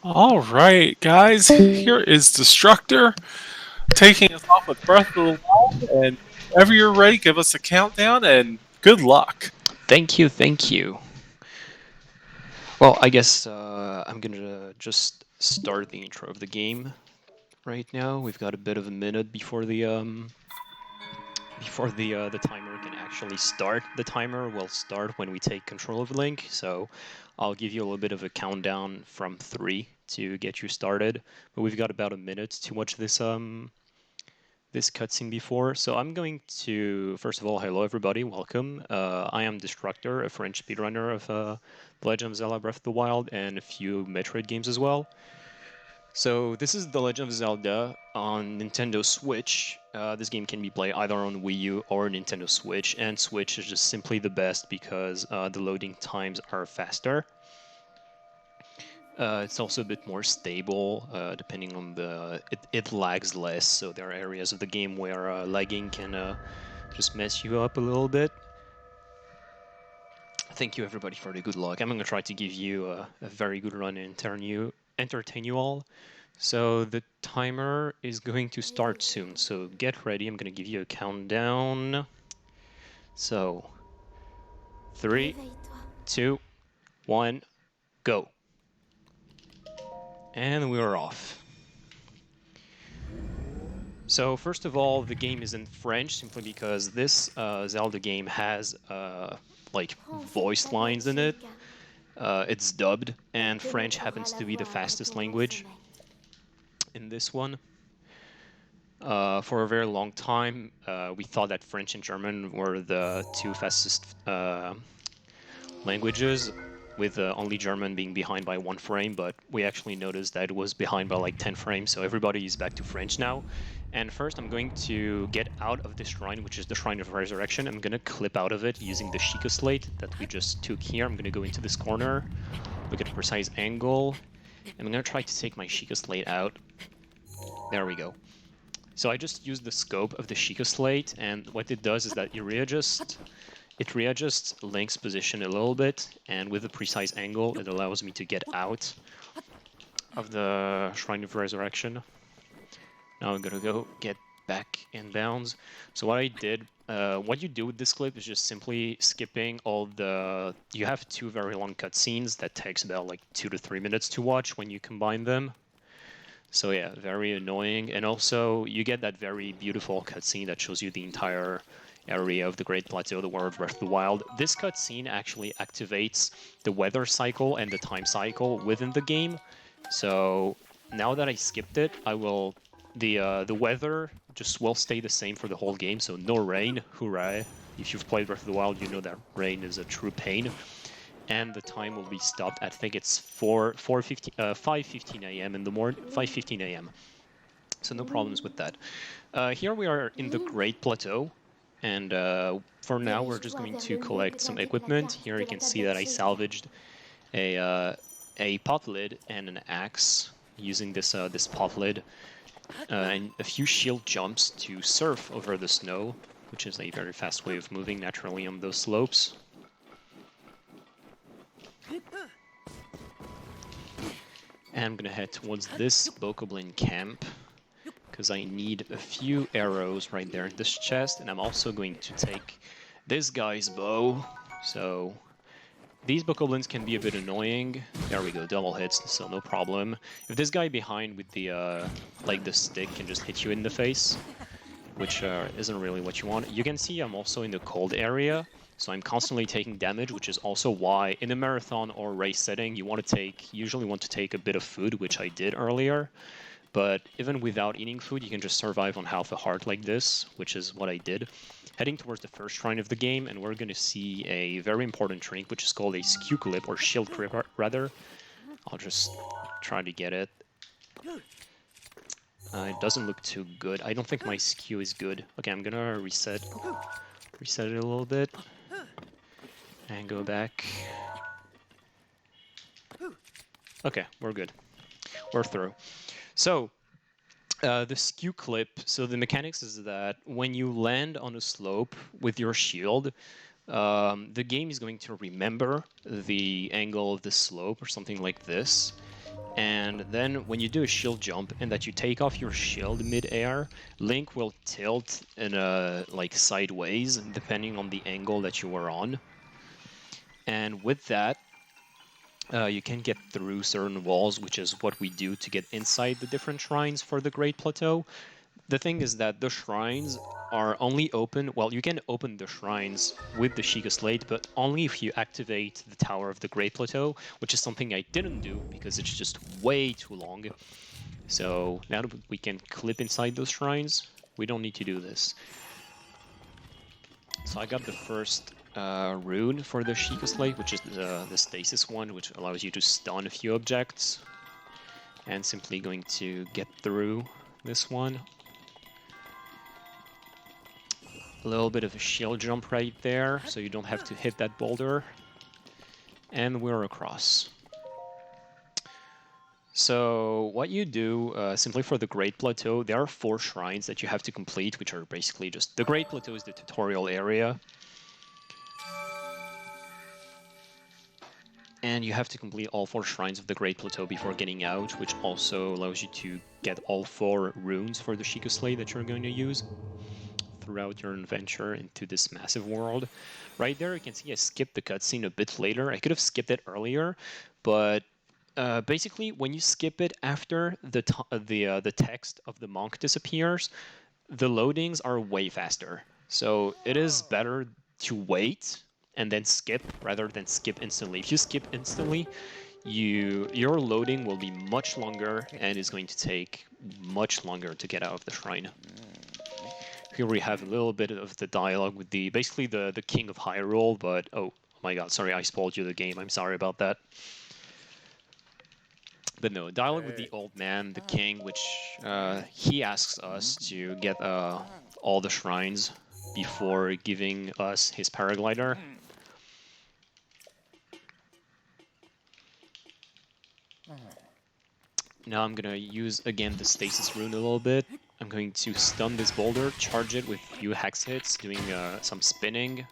All right, guys, here is Destructor taking us off with Breath of the Wild. And whenever you're ready, give us a countdown and good luck. Thank you, thank you. Well, I guess I'm gonna just start the intro of the game right now. We've got a bit of a minute before the timer can actually start. The timer will start when we take control of Link, so I'll give you a little bit of a countdown from 3 to get you started. But we've got about a minute to watch this cutscene before. So I'm going to, first of all, hello everybody, welcome. I am Destructor, a French speedrunner of The Legend of Zelda Breath of the Wild and a few Metroid games as well. So this is The Legend of Zelda on Nintendo Switch. This game can be played either on Wii U or Nintendo Switch, and Switch is just simply the best because the loading times are faster. It's also a bit more stable, depending on it lags less, so there are areas of the game where lagging can just mess you up a little bit. Thank you everybody for the good luck. I'm gonna try to give you a very good run and entertain you all. So the timer is going to start soon, so get ready. I'm gonna give you a countdown. So 3, 2, 1, go. And we're off. So first of all, the game is in French simply because this Zelda game has like voice lines in it. It's dubbed, and French happens to be the fastest language in this one. For a very long time, we thought that French and German were the two fastest languages, with only German being behind by 1 frame, but we actually noticed that it was behind by like 10 frames, so everybody is back to French now. And first, I'm going to get out of this shrine, which is the Shrine of Resurrection. I'm going to clip out of it using the Sheikah Slate that we just took here. I'm going to go into this corner, look at a precise angle, and I'm going to try to take my Sheikah Slate out. There we go. So I just used the scope of the Sheikah Slate, and what it does is that it readjusts Link's position a little bit, and with a precise angle, it allows me to get out of the Shrine of Resurrection. Now I'm gonna go get back in bounds. So what I did, what you do with this clip is just simply skipping all the... You have 2 very long cutscenes that takes about like 2 to 3 minutes to watch when you combine them. So yeah, very annoying. And also, you get that very beautiful cutscene that shows you the entire area of the Great Plateau, the world of Breath of the Wild. This cutscene actually activates the weather cycle and the time cycle within the game. So now that I skipped it, I will... The weather just will stay the same for the whole game, so no rain, hooray. If you've played Breath of the Wild, you know that rain is a true pain. And the time will be stopped. I think it's 5:15 a.m. in the morning, 5:15 a.m. So no problems with that. Here we are in the Great Plateau, and for now we're just going to collect some equipment. Here you can see that I salvaged a pot lid and an axe using this pot lid, and a few shield jumps to surf over the snow, which is a very fast way of moving naturally on those slopes. And I'm gonna head towards this Bokoblin camp, because I need a few arrows right there in this chest, and I'm also going to take this guy's bow. So these Bokoblins can be a bit annoying. There we go, double hits, so no problem. If this guy behind with the like the stick can just hit you in the face, which isn't really what you want. You can see I'm also in the cold area, so I'm constantly taking damage, which is also why in a marathon or race setting you usually want to take a bit of food, which I did earlier. But even without eating food, you can just survive on half a heart like this, which is what I did. Heading towards the first shrine of the game, and we're going to see a very important trinket, which is called a skew clip, or shield clip, rather. I'll just try to get it. It doesn't look too good. I don't think my skew is good. Okay, I'm gonna reset it a little bit. And go back. Okay, we're good. We're through. So, the skew clip, so the mechanics is that when you land on a slope with your shield, the game is going to remember the angle of the slope or something like this. And then when you do a shield jump and that you take off your shield mid-air, Link will tilt in a like sideways depending on the angle that you are on. And with that, you can get through certain walls, which is what we do to get inside the different shrines for the Great Plateau. The thing is that the shrines are only open, well, you can open the shrines with the Sheikah Slate, but only if you activate the Tower of the Great Plateau, which is something I didn't do because it's just way too long. So now that we can clip inside those shrines, we don't need to do this. So I got the first rune for the Sheikah Slate, which is the stasis one, which allows you to stun a few objects. And simply going to get through this one. A little bit of a shield jump right there, so you don't have to hit that boulder. And we're across. So what you do, simply for the Great Plateau, there are 4 shrines that you have to complete, which are basically just... The Great Plateau is the tutorial area. And you have to complete all 4 shrines of the Great Plateau before getting out, which also allows you to get all 4 runes for the Sheikah Slate that you're going to use throughout your adventure into this massive world. Right there, you can see I skipped the cutscene a bit later. I could have skipped it earlier, but basically, when you skip it after the text of the monk disappears, the loadings are way faster. So it is better to wait and then skip rather than skip instantly. If you skip instantly, your loading will be much longer and is going to take much longer to get out of the shrine. Here we have a little bit of the dialogue with basically the King of Hyrule, but oh my god, sorry, I spoiled you the game. I'm sorry about that. But no, dialogue with the old man, the king, which he asks us to get all the shrines before giving us his paraglider. Now I'm gonna use again the stasis rune a little bit. I'm going to stun this boulder, charge it with a few hex hits, doing some spinning,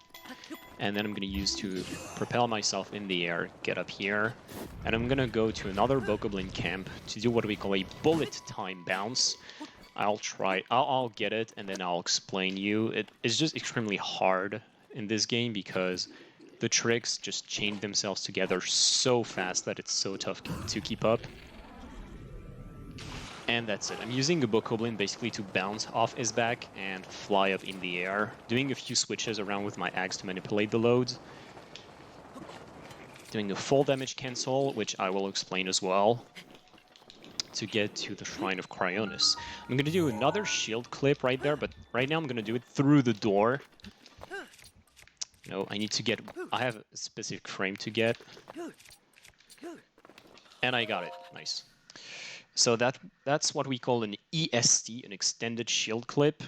and then I'm going to use to propel myself in the air, get up here, and I'm going to go to another Bokoblin camp to do what we call a bullet time bounce. I'll get it, and then I'll explain you. It's just extremely hard in this game because the tricks just chain themselves together so fast that it's so tough to keep up. And that's it. I'm using a Bokoblin basically to bounce off his back and fly up in the air, doing a few switches around with my axe to manipulate the loads. Doing a full damage cancel, which I will explain as well, to get to the Shrine of Cryonis. I'm going to do another shield clip right there, but right now I'm going to do it through the door. No, I need to get... I have a specific frame to get. And I got it. Nice. So that's what we call an EST, an extended shield clip,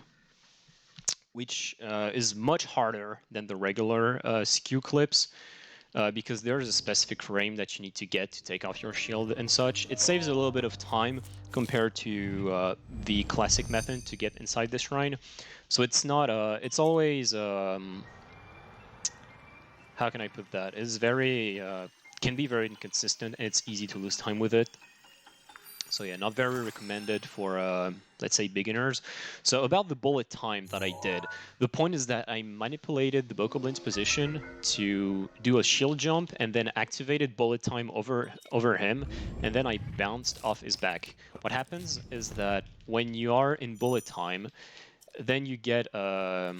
which is much harder than the regular skew clips because there's a specific frame that you need to get to take off your shield and such. It saves a little bit of time compared to the classic method to get inside the shrine. So it's not, it's always, how can I put that? It's very, can be very inconsistent and it's easy to lose time with it. So yeah, not very recommended for, let's say, beginners. So about the bullet time that I did, the point is that I manipulated the Bokoblin's position to do a shield jump and then activated bullet time over him, and then I bounced off his back. What happens is that when you are in bullet time, then you get a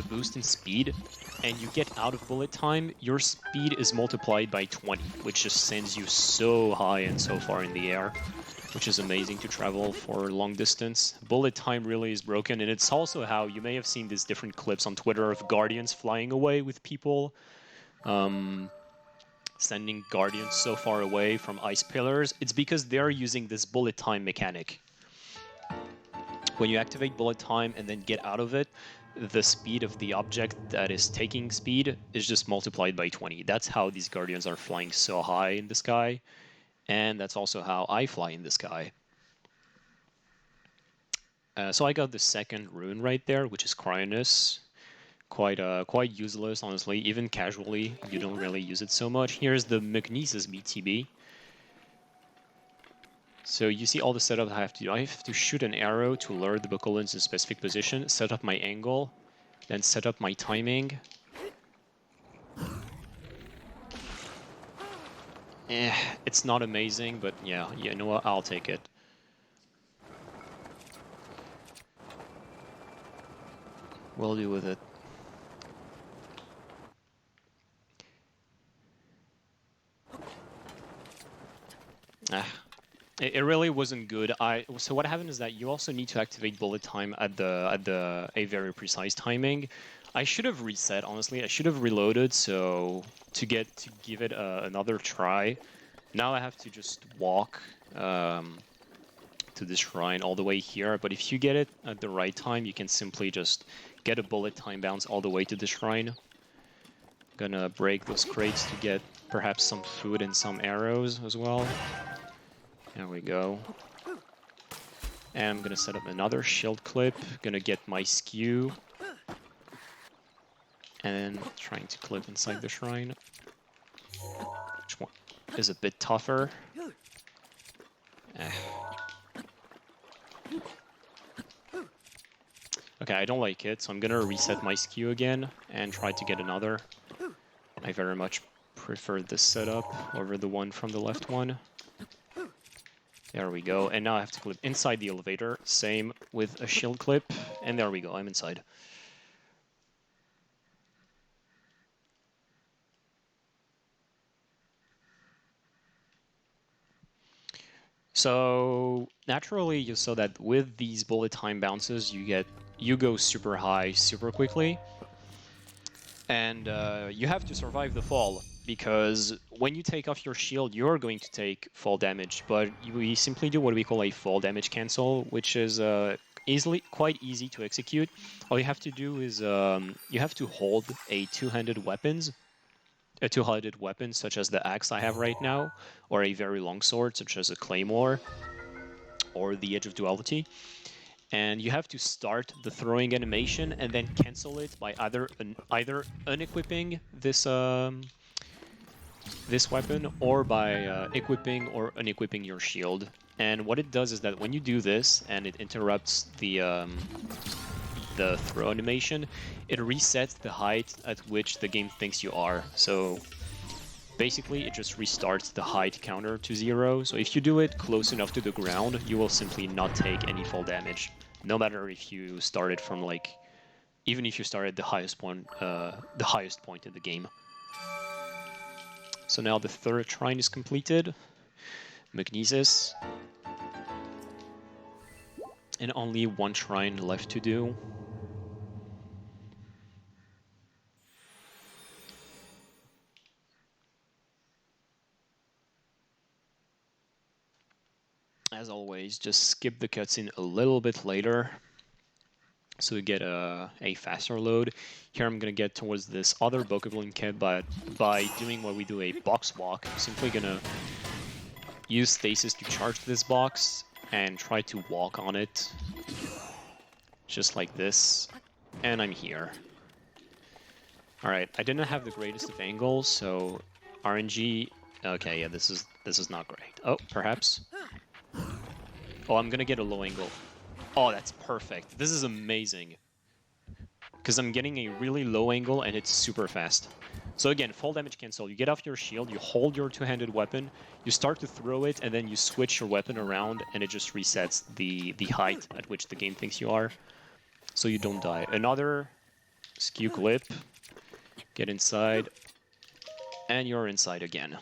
boost in speed, and you get out of bullet time, your speed is multiplied by 20, which just sends you so high and so far in the air, which is amazing to travel for long distance. Bullet time really is broken, and it's also how you may have seen these different clips on Twitter of Guardians flying away with people, sending Guardians so far away from ice pillars. It's because they're using this bullet time mechanic. When you activate bullet time and then get out of it, the speed of the object that is taking speed is just multiplied by 20. That's how these Guardians are flying so high in the sky. And that's also how I fly in the sky. So I got the second rune right there, which is Cryonis. Quite useless, honestly. Even casually, you don't really use it so much. Here's the Magnesis BTB. So you see all the setup I have to do. I have to shoot an arrow to lure the bokolins in a specific position, set up my angle, then set up my timing. It's not amazing, but yeah, you know what? I'll take it. We'll do with it. It really wasn't good. So what happened is that you also need to activate bullet time at a very precise timing. I should have reset, honestly. I should have reloaded so to give it another try. Now I have to just walk to the shrine all the way here. But if you get it at the right time, you can simply just get a bullet time bounce all the way to the shrine. Gonna break those crates to get perhaps some food and some arrows as well. There we go. And I'm gonna set up another shield clip. Gonna get my skew. And trying to clip inside the shrine. Which one is a bit tougher. Okay, I don't like it, so I'm gonna reset my skew again and try to get another. I very much prefer this setup over the one from the left one. There we go, and now I have to clip inside the elevator, same with a shield clip, and there we go, I'm inside. So naturally you saw that with these bullet time bounces you go super high super quickly, and you have to survive the fall, because when you take off your shield you're going to take fall damage, but we simply do what we call a fall damage cancel, which is quite easy to execute. All you have to do is you have to hold a two-handed weapon such as the axe I have right now, or a very long sword such as a claymore or the Edge of Duality, and you have to start the throwing animation and then cancel it by either unequipping this weapon or by equipping or unequipping your shield. And what it does is that when you do this and it interrupts the throw animation, it resets the height at which the game thinks you are. So basically it just restarts the height counter to 0. So if you do it close enough to the ground, you will simply not take any fall damage, no matter if you started from even if you start at the highest point in the game. So now the third shrine is completed, Magnesis, and only one shrine left to do. As always, just skip the cutscene a little bit later so we get a faster load. Here I'm gonna get towards this other Bokoblin kit, but by doing what we do, a box walk, I'm simply gonna use stasis to charge this box and try to walk on it just like this, and I'm here. Alright, I didn't have the greatest of angles, so RNG. Okay, yeah, this is not great. Oh, perhaps. Oh, I'm gonna get a low angle. Oh, that's perfect. This is amazing. Because I'm getting a really low angle and it's super fast. So again, fall damage cancel. You get off your shield, you hold your two-handed weapon, you start to throw it, and then you switch your weapon around, and it just resets the height at which the game thinks you are, so you don't die. Another skew clip. Get inside, and you're inside again.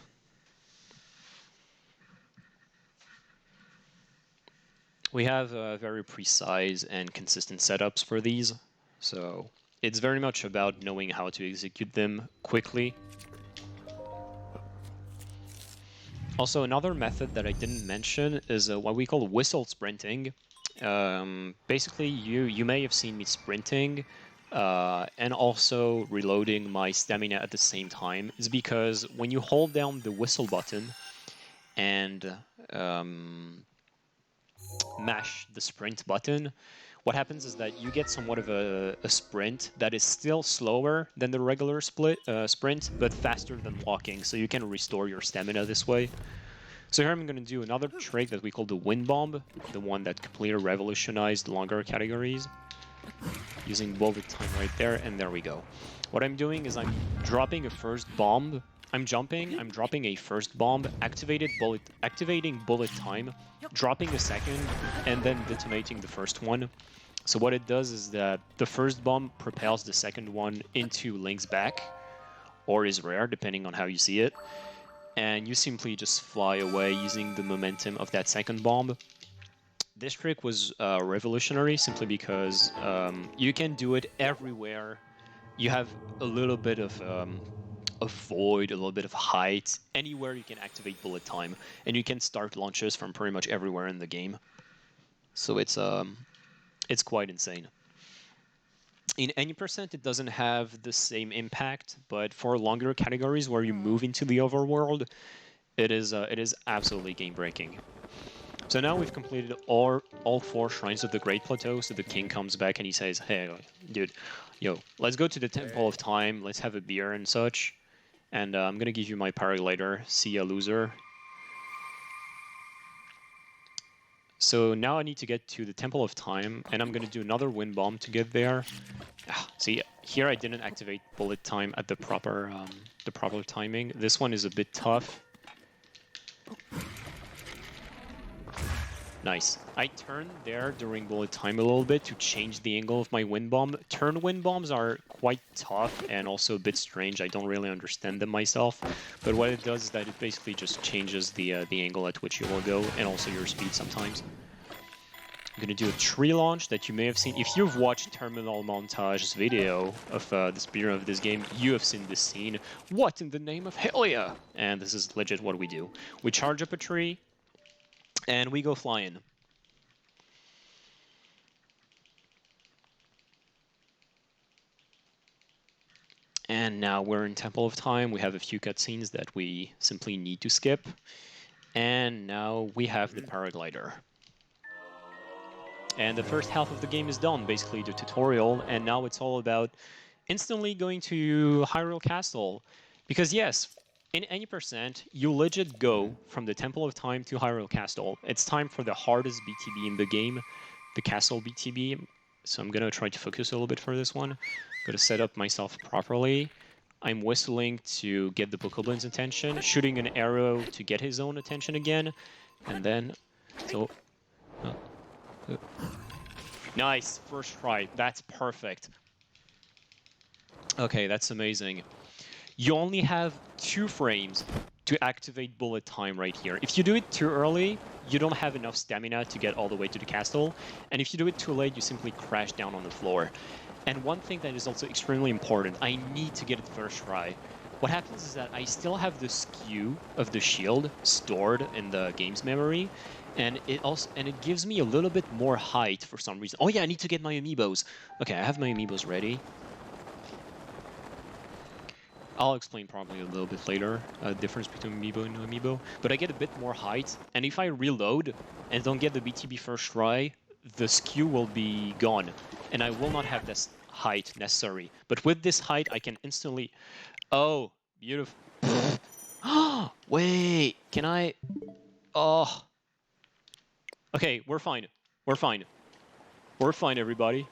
We have very precise and consistent setups for these, so it's very much about knowing how to execute them quickly. Also, another method that I didn't mention is what we call whistle sprinting. Basically, you may have seen me sprinting and also reloading my stamina at the same time. It's because when you hold down the whistle button and mash the sprint button, what happens is that you get somewhat of a sprint that is still slower than the regular sprint, but faster than walking, so you can restore your stamina this way. So here I'm going to do another trick that we call the Wind Bomb, the one that completely revolutionized longer categories. Using bullet time right there, and there we go. What I'm doing is I'm dropping a first bomb. I'm jumping, I'm dropping a first bomb, activating bullet time, dropping a second, and then detonating the first one. So what it does is that the first bomb propels the second one into Link's back, or is rare, depending on how you see it. And you simply just fly away using the momentum of that second bomb. This trick was revolutionary simply because you can do it everywhere. You have a little bit of a void, a little bit of height, anywhere you can activate bullet time, and you can start launches from pretty much everywhere in the game. So it's quite insane. In any percent, it doesn't have the same impact, but for longer categories where you move into the overworld, it is absolutely game breaking. So now we've completed all 4 shrines of the Great Plateau, so the king comes back and he says, hey, dude, yo, let's go to the Temple of Time, let's have a beer and such, and I'm gonna give you my paraglider, see ya, loser. So now I need to get to the Temple of Time, and I'm gonna do another wind bomb to get there. See, here I didn't activate bullet time at the proper timing. This one is a bit tough. Nice. I turned there during bullet time a little bit to change the angle of my wind bomb. Turn wind bombs are quite tough and also a bit strange. I don't really understand them myself. But what it does is that it basically just changes the angle at which you will go and also your speed sometimes. I'm going to do a tree launch that you may have seen. If you've watched Terminal Montage's video of the speedrun of this game, you have seen this scene. What in the name of hell yeah? And this is legit what we do. We charge up a tree, and we go flying. And now we're in Temple of Time. We have a few cutscenes that we simply need to skip. And now we have the paraglider. And the first half of the game is done, basically the tutorial, and now it's all about instantly going to Hyrule Castle. Because yes, in any percent, you legit go from the Temple of Time to Hyrule Castle. It's time for the hardest BTB in the game, the Castle BTB. So I'm gonna try to focus a little bit for this one. Gotta set up myself properly. I'm whistling to get the Bokoblin's attention, shooting an arrow to get his own attention again, and then... so... Nice, first try. That's perfect. Okay, that's amazing. You only have 2 frames to activate bullet time right here. If you do it too early, you don't have enough stamina to get all the way to the castle. And if you do it too late, you simply crash down on the floor. And one thing that is also extremely important, I need to get it first try. What happens is that I still have the skew of the shield stored in the game's memory, and it gives me a little bit more height for some reason. Oh yeah, I need to get my amiibos. Okay, I have my amiibos ready. I'll explain probably a little bit later the difference between amiibo and no amiibo. But I get a bit more height, and if I reload and don't get the BTB first try, the skew will be gone, and I will not have this height necessary. But with this height, I can instantly... Oh, beautiful. Wait, can I... Oh... Okay, we're fine. We're fine. We're fine, everybody.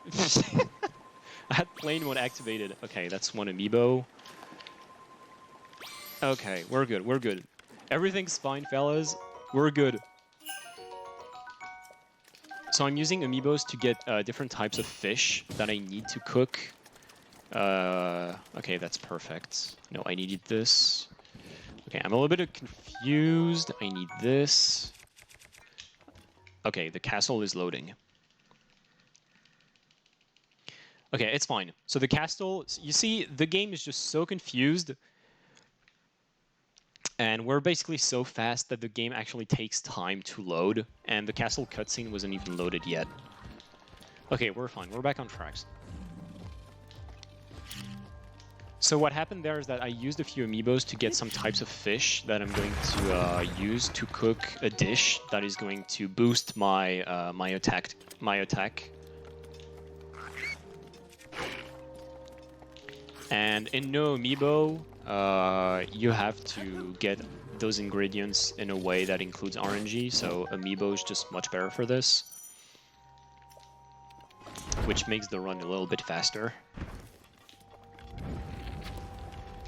I had plane mode activated. Okay, that's one amiibo. Okay, we're good. We're good. Everything's fine, fellas. We're good. So I'm using amiibos to get different types of fish that I need to cook. Okay, that's perfect. No, I needed this. Okay, I'm a little bit confused. I need this. Okay, the castle is loading. Okay, it's fine. So the castle, you see, the game is just so confused. And we're basically so fast that the game actually takes time to load. And the castle cutscene wasn't even loaded yet. Okay, we're fine. We're back on tracks. So what happened there is that I used a few amiibos to get some types of fish that I'm going to use to cook a dish that is going to boost my my attack. And in no amiibo, you have to get those ingredients in a way that includes RNG, so Amiibo is just much better for this, which makes the run a little bit faster.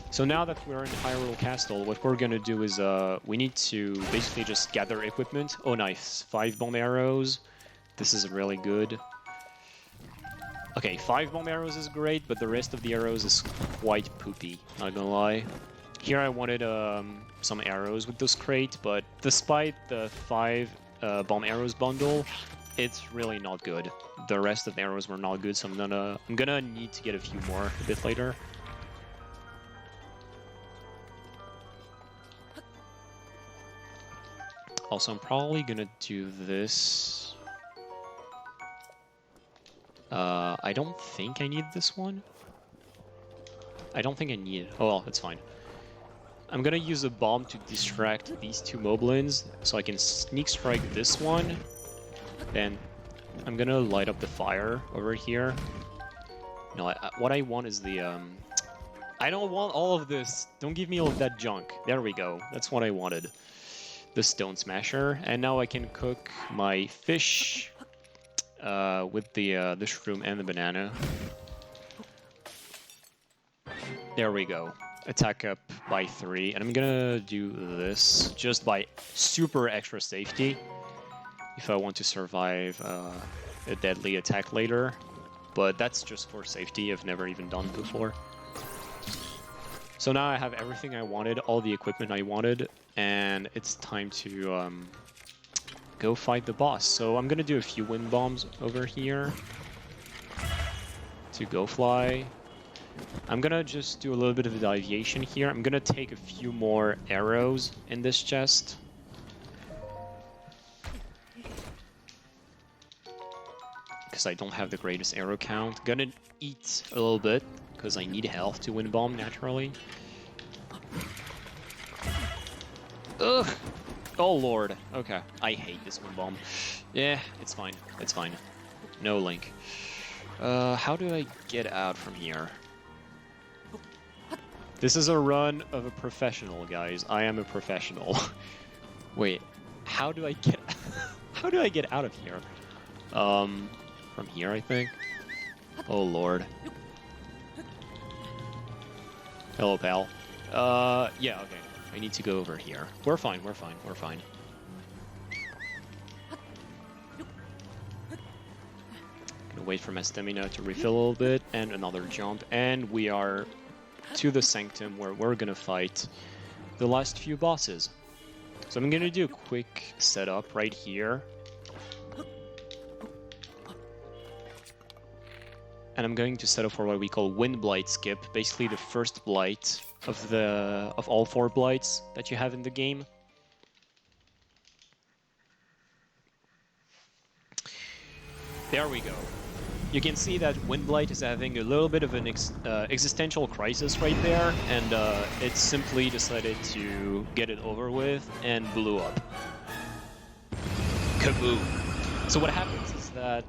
So now that we're in Hyrule Castle, what we're gonna do is we need to basically just gather equipment. Oh nice, 5 bomb arrows. This is really good. Okay, 5 bomb arrows is great, but the rest of the arrows is quite poopy, not gonna lie. Here I wanted some arrows with this crate, but despite the 5 bomb arrows bundle, it's really not good. The rest of the arrows were not good, so I'm gonna need to get a few more a bit later. Also, I'm probably gonna do this. I don't think I need this one. I don't think I need it. Oh well, it's fine. I'm gonna use a bomb to distract these 2 moblins, so I can sneak strike this one. Then I'm gonna light up the fire over here. No, what I want is the I don't want all of this. Don't give me all of that junk. There we go. That's what I wanted. The Stone Smasher, and now I can cook my fish with the shroom and the banana. There we go. Attack up by 3, and I'm gonna do this just by super extra safety if I want to survive a deadly attack later, but that's just for safety. I've never even done it before. So now I have everything I wanted, all the equipment I wanted, and it's time to go fight the boss. So I'm gonna do a few wind bombs over here to go fly. I'm gonna just do a little bit of a deviation here. I'm gonna take a few more arrows in this chest. Because I don't have the greatest arrow count. Gonna eat a little bit, because I need health to wind bomb naturally. Ugh! Oh lord. Okay. I hate this wind bomb. Yeah, it's fine. It's fine. No link. How do I get out from here? This is a run of a professional, guys. I am a professional. Wait, how do I get how do I get out of here? From here, I think. Oh lord. Hello, pal. Yeah, okay. I need to go over here. We're fine, we're fine, we're fine. Gonna wait for my stamina to refill a little bit, and another jump, and we are to the sanctum where we're gonna fight the last few bosses. So I'm gonna do a quick setup right here. And I'm going to set up for what we call Wind Blight skip, basically the first blight of all 4 blights that you have in the game. There we go. You can see that Wind Blight is having a little bit of an existential crisis right there, and it simply decided to get it over with and blew up. Kaboom! So what happens is that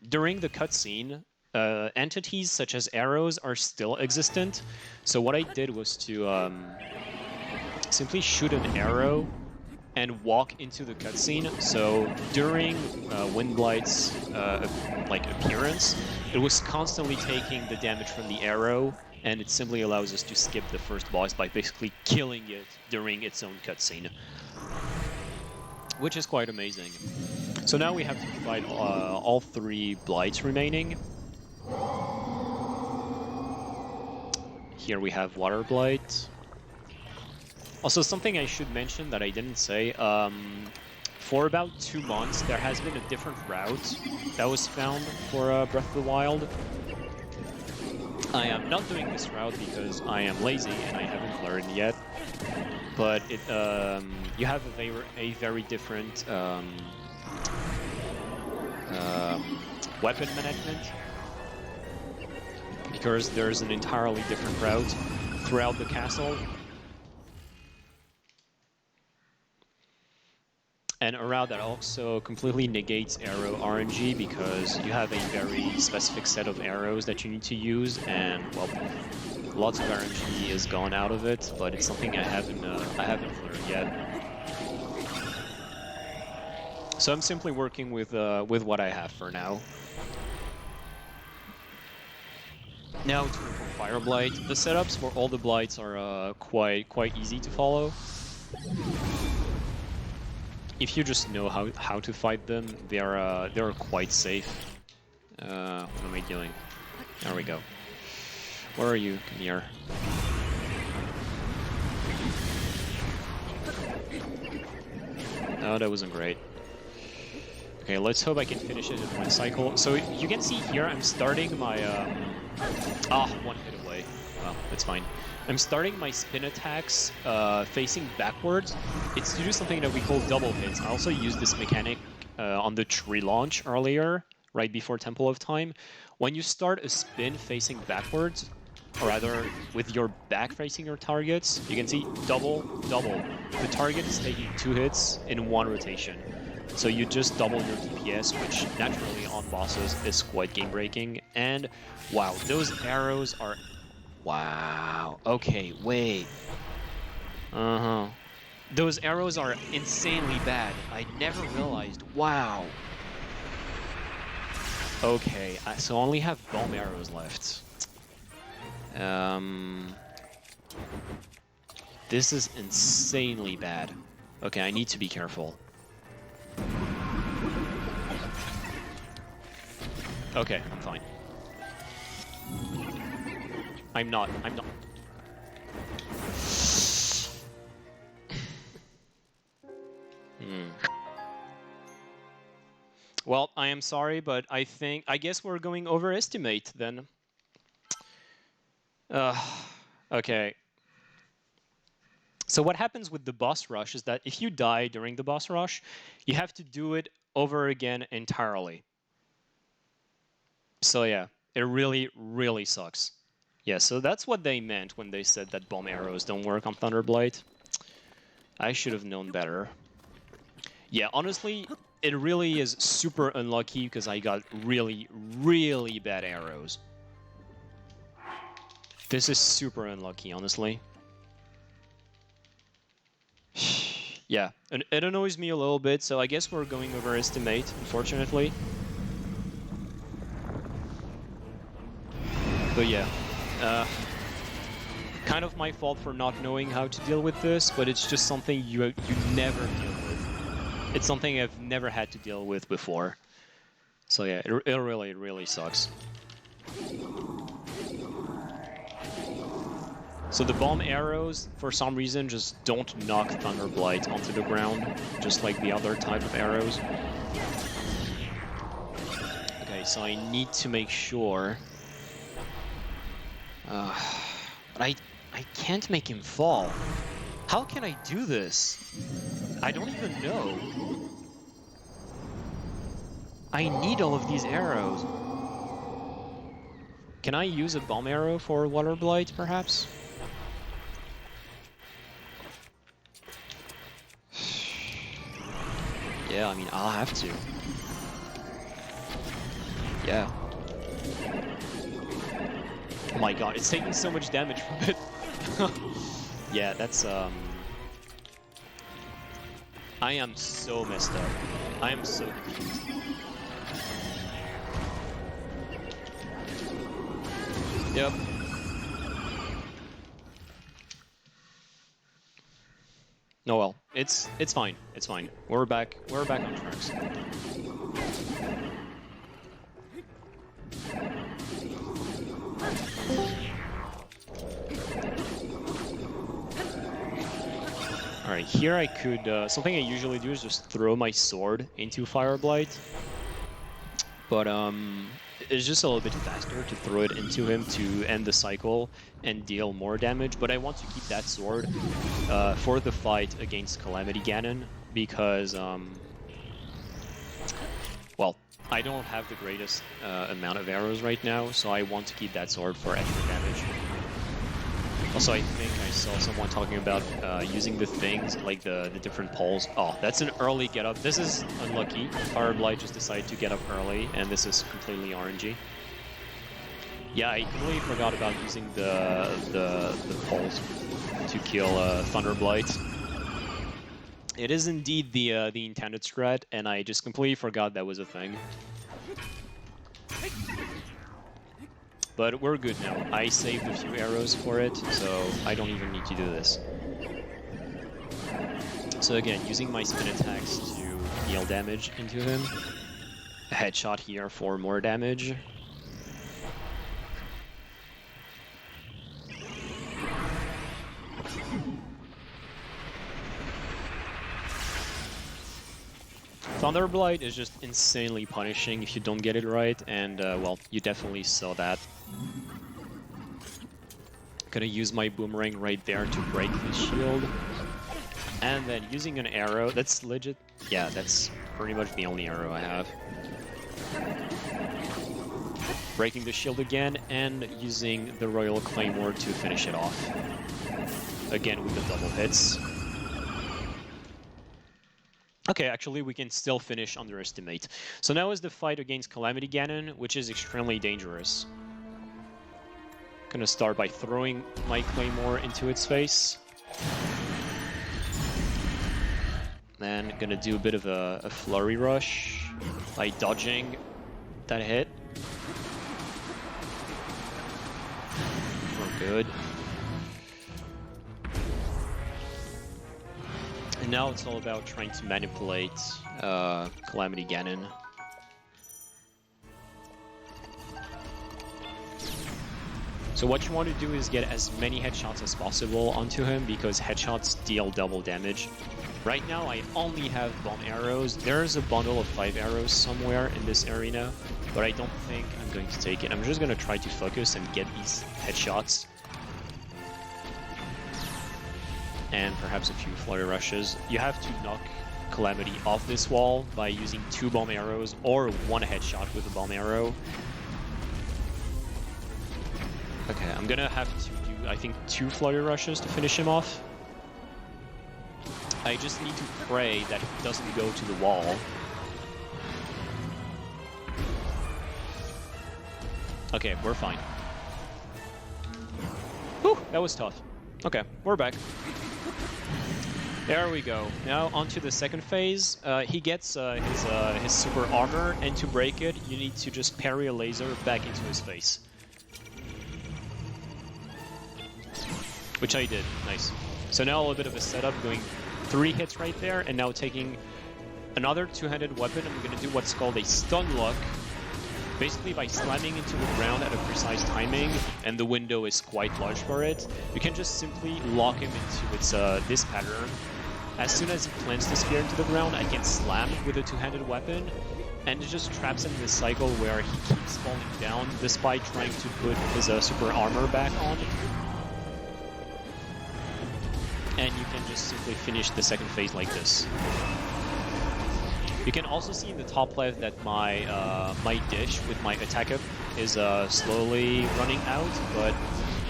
during the cutscene, entities such as arrows are still existent. So what I did was to simply shoot an arrow and walk into the cutscene. So during Windblight's appearance, it was constantly taking the damage from the arrow, and it simply allows us to skip the first boss by basically killing it during its own cutscene, which is quite amazing. So now we have to fight all 3 blights remaining. Here we have Water Blight. Also, something I should mention that I didn't say, for about 2 months there has been a different route that was found for Breath of the Wild. I am not doing this route because I am lazy and I haven't learned yet, but it you have a very different weapon management, because there's an entirely different route throughout the castle. And a route that also completely negates arrow RNG, because you have a very specific set of arrows that you need to use, and, well, Lots of RNG is gone out of it, but it's something I haven't learned yet. So I'm simply working with what I have for now. Now to Fire Blight. The setups for all the blights are quite easy to follow. If you just know how to fight them, they're quite safe. What am I doing? There we go. Where are you? Come here. Oh, that wasn't great. Okay, let's hope I can finish it in one cycle. So you can see here, I'm starting my... one hit away. Well, that's fine. I'm starting my spin attacks facing backwards. It's to do something that we call double hits. I also used this mechanic on the tree launch earlier, right before Temple of Time. When you start a spin facing backwards, or rather with your back facing your targets, you can see double, double. The target is taking 2 hits in 1 rotation. So you just double your DPS, which naturally on bosses is quite game breaking. And wow, those arrows are... Wow, okay, wait. Those arrows are insanely bad. I never realized. Wow. Okay, so I only have bomb arrows left. This is insanely bad. Okay, I need to be careful. Okay, I'm fine. I'm not. Well, I am sorry, but I guess we're going overestimate then. Okay. So what happens with the boss rush is that if you die during the boss rush, you have to do it over again entirely. So yeah, it really, really sucks. Yeah, so that's what they meant when they said that bomb arrows don't work on Thunderblight. I should have known better. Yeah, honestly, it really is super unlucky because I got really, really bad arrows. This is super unlucky, honestly. Yeah, and it annoys me a little bit, so I guess we're going overestimate, unfortunately. But yeah, kind of my fault for not knowing how to deal with this, but it's just something you never deal with. It's something I've never had to deal with before. So yeah, it really, really sucks. So the bomb arrows, for some reason, just don't knock Thunderblight onto the ground, just like the other type of arrows. Okay, so I need to make sure... but I can't make him fall. How can I do this? I don't even know. I need all of these arrows. Can I use a bomb arrow for Water Blight, perhaps? Yeah, I mean, I'll have to. Yeah. Oh my god, it's taking so much damage from it. Yeah, that's, I am so messed up. I am so confused. Yep. Oh well, it's fine. It's fine. We're back on tracks. Alright, here I could, something I usually do is just throw my sword into Fire Blight. But, it's just a little bit faster to throw it into him to end the cycle and deal more damage. But I want to keep that sword for the fight against Calamity Ganon because, well, I don't have the greatest amount of arrows right now, so I want to keep that sword for extra damage. Also, I think I saw someone talking about using the things, like the different poles. Oh, that's an early get-up. This is unlucky. Fire Blight just decided to get up early, and this is completely RNG. Yeah, I completely forgot about using the pulse to kill Thunderblight. It is indeed the intended strat, and I just completely forgot that was a thing. But we're good now. I saved a few arrows for it, so I don't even need to do this. So again, using my spin attacks to deal damage into him. A headshot here for more damage. Thunderblight is just insanely punishing if you don't get it right, and well, you definitely saw that. Gonna use my boomerang right there to break his shield. And then using an arrow, that's legit. Yeah, that's pretty much the only arrow I have. Breaking the shield again, and using the Royal Claymore to finish it off. Again with the double hits. Okay, actually we can still finish Underestimate. So now is the fight against Calamity Ganon, which is extremely dangerous. Gonna start by throwing my Claymore into its face. Then gonna do a bit of a flurry rush by dodging that hit. We're good. And now it's all about trying to manipulate Calamity Ganon. So what you want to do is get as many headshots as possible onto him, because headshots deal double damage. Right now I only have bomb arrows. There's a bundle of 5 arrows somewhere in this arena, but I don't think I'm going to take it. I'm just going to try to focus and get these headshots. And perhaps a few flurry rushes. You have to knock Calamity off this wall by using 2 bomb arrows or 1 headshot with a bomb arrow. Okay, I'm gonna have to do, I think, 2 flurry rushes to finish him off. I just need to pray that it doesn't go to the wall. Okay, we're fine. Whew, that was tough. Okay, we're back. There we go. Now onto the second phase. He gets his super armor, and to break it, you need to just parry a laser back into his face. Which I did. Nice. So now a little bit of a setup, going 3 hits right there, and now taking another 2-handed weapon. I'm going to do what's called a stun lock. Basically by slamming into the ground at a precise timing, and the window is quite large for it, you can just simply lock him into its this pattern. As soon as he plants the spear into the ground, I can slam with a 2-handed weapon, and it just traps him in this cycle where he keeps falling down despite trying to put his super armor back on. And you can just simply finish the second phase like this. You can also see in the top left that my my dish with my attack up is slowly running out, but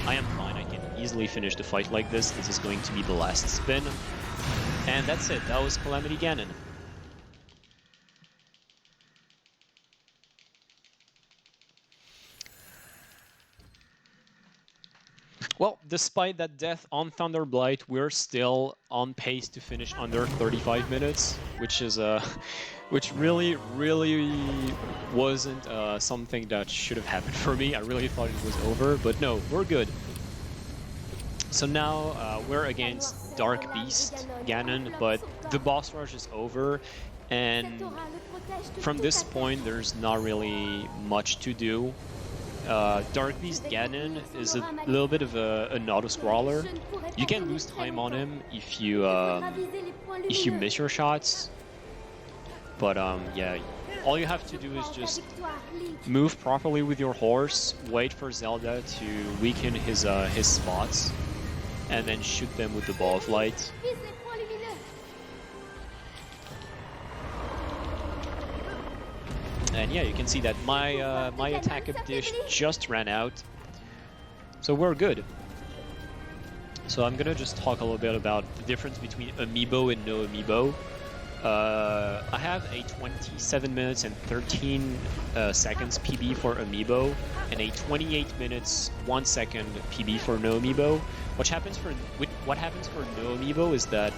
I am fine. I can easily finish the fight like this. This is going to be the last spin. And that's it. That was Calamity Ganon. Well, despite that death on Thunderblight, we're still on pace to finish under 35 minutes, which is which really wasn't something that should have happened for me. I really thought it was over, but no, we're good. So now we're against Dark Beast Ganon, but the boss rush is over, and from this point there's not really much to do. Dark Beast Ganon is a little bit of an auto-scroller. You can lose time on him if you miss your shots, but yeah, all you have to do is just move properly with your horse, wait for Zelda to weaken his spots, and then shoot them with the ball of light. And yeah, you can see that my my attack up dish just ran out, so we're good. So I'm gonna just talk a little bit about the difference between Amiibo and no Amiibo. I have a 27 minutes and 13 seconds PB for Amiibo, and a 28 minutes 1 second PB for no Amiibo. What happens for no Amiibo is that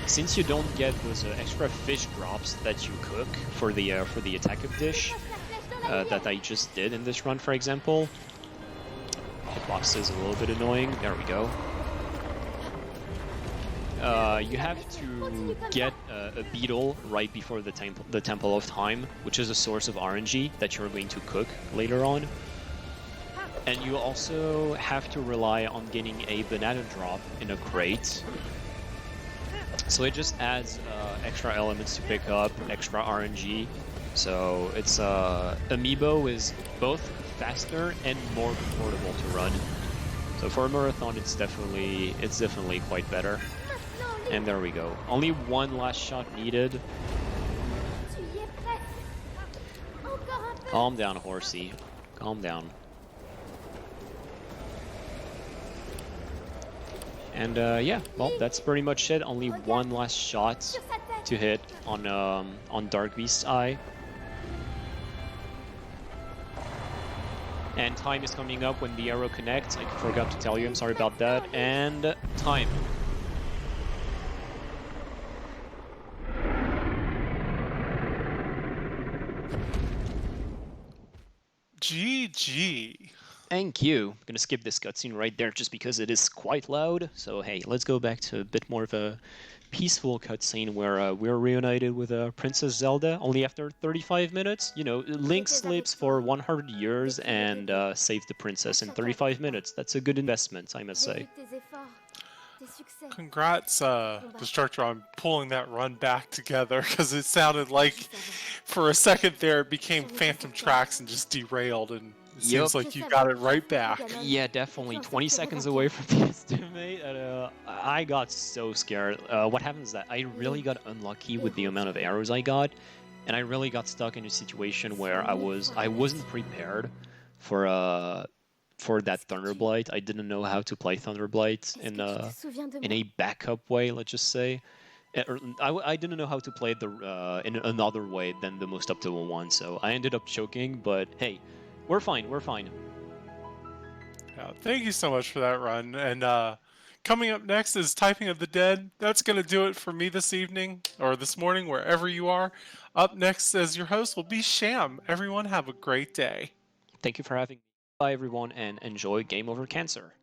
since you don't get those extra fish drops that you cook for the attack of dish that I just did in this run, for example, the box is a little bit annoying. There we go. You have to get a beetle right before the Temple of Time, which is a source of RNG that you're going to cook later on. And you also have to rely on getting a banana drop in a crate. So it just adds extra elements to pick up, extra RNG. So it's Amiibo is both faster and more comfortable to run. So for a marathon, it's definitely quite better. And there we go. Only one last shot needed. Calm down, horsey. Calm down. And yeah, well, that's pretty much it. Only one last shot to hit on Dark Beast's eye. And time is coming up when the arrow connects. I forgot to tell you, I'm sorry about that. And time. GG. Thank you. I'm gonna skip this cutscene right there just because it is quite loud. So hey, let's go back to a bit more of a peaceful cutscene where we're reunited with Princess Zelda only after 35 minutes. You know, Link sleeps for 100 years and saves the princess in 35 minutes. That's a good investment, I must say. Congrats, Destructor, on pulling that run back together, because it sounded like for a second there it became Phantom Tracks and just derailed, and it seems like you got it right back. Yeah, definitely. 20 seconds away from the estimate, and I got so scared. What happens is that I really got unlucky with the amount of arrows I got, and I really got stuck in a situation where I wasn't prepared for that Thunderblight. I didn't know how to play Thunderblight in a backup way, let's just say. I didn't know how to play it in another way than the most optimal one, so I ended up choking, but hey, we're fine, we're fine. Yeah, thank you so much for that run, and coming up next is Typing of the Dead. That's going to do it for me this evening, or this morning, wherever you are. Up next as your host will be Sham. Everyone have a great day. Thank you for having me. Bye everyone, and enjoy Game Over Cancer.